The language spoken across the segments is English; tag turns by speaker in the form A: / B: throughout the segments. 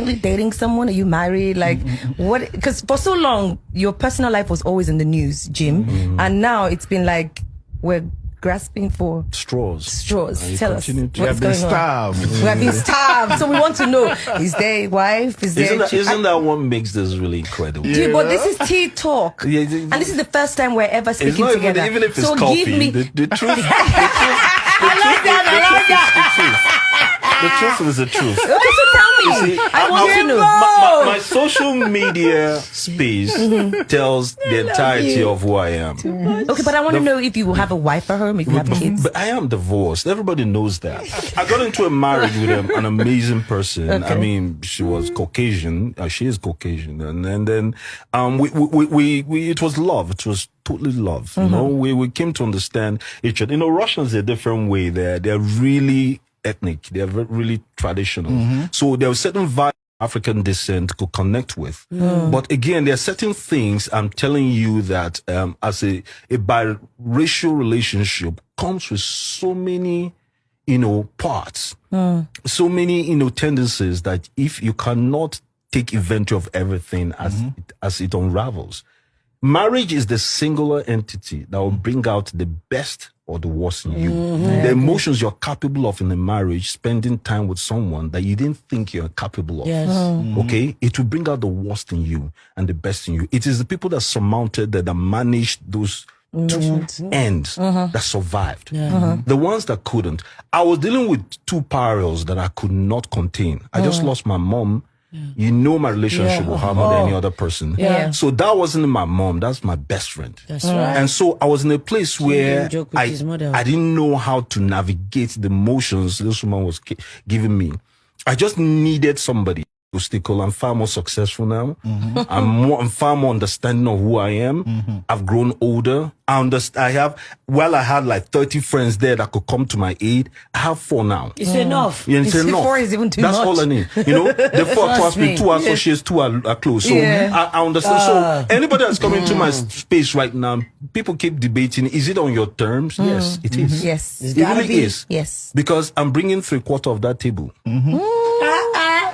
A: dating someone? Are you married? Like, what? Because for so long, your personal life was always in the news, Jim, and now it's been like we're grasping for
B: straws.
A: Tell us
C: We have been starved.
A: We have been starved, so we want to know: is there a wife?
B: Isn't that what makes this really incredible?
A: Dude, but this is tea talk, and this is the first time we're ever speaking together.
B: Even if it's
A: so
B: coffee,
A: give me
B: the truth. The truth is the truth.
A: Okay, so tell me.
B: See,
A: I want to know.
B: My social media space tells the entirety of who I am.
A: Okay, but I want to know if you have a wife at home, if you have kids.
B: But I am divorced. Everybody knows that. I got into a marriage with an amazing person. Okay. I mean, she was Caucasian. She is Caucasian, and then we it was love. It was totally love. You know, we came to understand each other. You know, Russians are a different way. They're really ethnic. They're really traditional. So there was certain values African descent could connect with. But again, there are certain things I'm telling you that as a biracial relationship comes with so many, parts, so many, tendencies that if you cannot take inventory of everything as it unravels, marriage is the singular entity that will bring out the best or the worst in you. The emotions you're capable of in a marriage, spending time with someone that you didn't think you're capable of.
A: Yes.
B: Okay? It will bring out the worst in you and the best in you. It is the people that surmounted that managed those two ends that survived. The ones that couldn't. I was dealing with two perils that I could not contain. I just lost my mom. You know my relationship with her more than any other person. So that wasn't my mom. That's my best friend.
D: That's right.
B: And so I was in a place where I didn't know how to navigate the emotions this woman was giving me. I just needed somebody to stick. I'm far more successful now. I'm far more understanding of who I am. I've grown older. I had like 30 friends there that could come to my aid. I have 4 now.
D: It's enough.
B: Yeah, it's enough.
A: 4 is even too
B: That's
A: much.
B: all I need. The 4 plus me, 2 associates, 2 are close. So I understand. So anybody that's coming to my space right now, people keep debating, is it on your terms? Yes, it is.
A: Yes.
B: It really is.
A: Yes.
B: Because I'm bringing 3/4 of that table.
A: My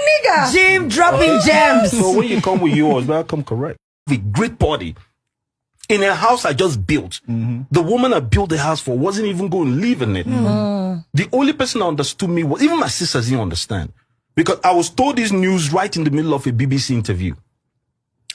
A: nigga. Jim dropping gems.
B: So when you come with yours, better come correct. The great party. In a house I just built. The woman I built the house for wasn't even going to live in it. The only person that understood me was, even my sisters didn't understand. Because I was told this news right in the middle of a BBC interview.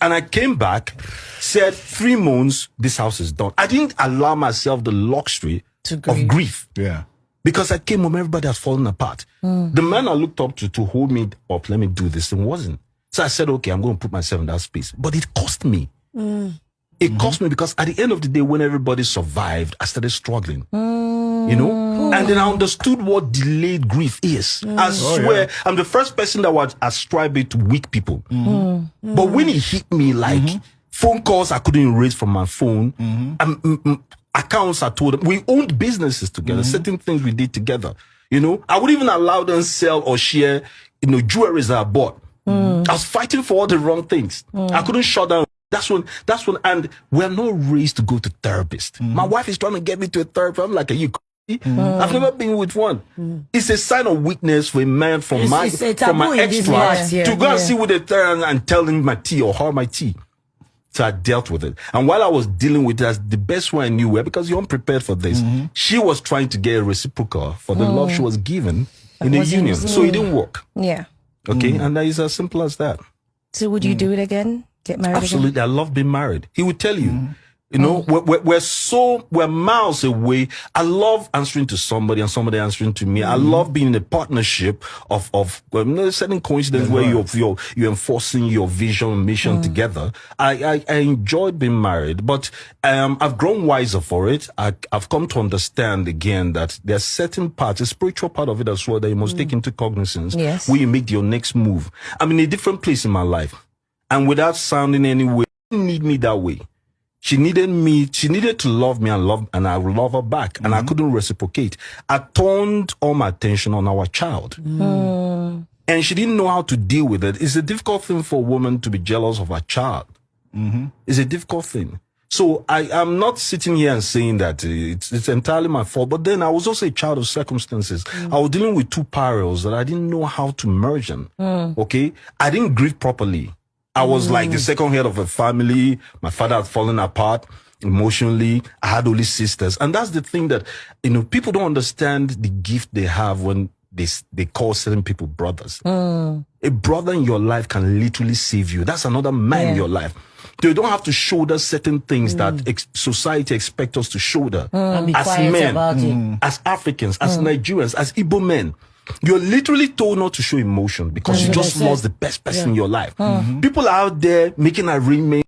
B: And I came back, said 3 months, this house is done. I didn't allow myself the luxury of grief.
C: Yeah.
B: Because I came home, everybody has fallen apart. The man I looked up to hold me up, let me do this, and wasn't. So I said, okay, I'm going to put myself in that space. But it cost me. It cost me because at the end of the day, when everybody survived, I started struggling. And then I understood what delayed grief is. I swear, I'm the first person that would ascribe it to weak people. But when it hit me, like phone calls I couldn't erase from my phone, accounts I told them, we owned businesses together, certain things we did together. I wouldn't even allow them sell or share, jewelry that I bought. I was fighting for all the wrong things. I couldn't shut down. That's when, and we're not raised to go to therapists. My wife is trying to get me to a therapist. I'm like, are you crazy? I've never been with one. It's a sign of weakness for a man from my ex-wife to go and sit with a therapist and tell him my tea or her my tea. So I dealt with it. And while I was dealing with it, the best way I knew, because you're unprepared for this, she was trying to get a reciprocal for the love she was given in the union. So it didn't work.
A: Yeah.
B: Okay. And that is as simple as that.
A: So would you do it again? Get married
B: Absolutely.
A: again?
B: I love being married. He would tell you. We're miles away. I love answering to somebody and somebody answering to me. I love being in a partnership of certain coincidence where you're enforcing your vision and mission together. I enjoyed being married, but I've grown wiser for it. I've come to understand again that there's certain parts, a spiritual part of it as well, that you must take into cognizance when you make your next move. I'm in a different place in my life, and without sounding any way, she didn't need me that way. She needed me. She needed to love me and I would love her back. And I couldn't reciprocate. I turned all my attention on our child. And she didn't know how to deal with it. It's a difficult thing for a woman to be jealous of her child. It's a difficult thing. So I am not sitting here and saying that it's entirely my fault. But then I was also a child of circumstances. I was dealing with two parallels that I didn't know how to merge them. Okay, I didn't grieve properly. I was like the second head of a family. My father had fallen apart emotionally. I had only sisters, and that's the thing that people don't understand the gift they have when they call certain people brothers. A brother in your life can literally save you. That's another man in your life. You don't have to shoulder certain things that society expects us to shoulder. As men, as Africans, as Nigerians, as Igbo men. You're literally told not to show emotion because you just lost the best person in your life. People are out there making arrangements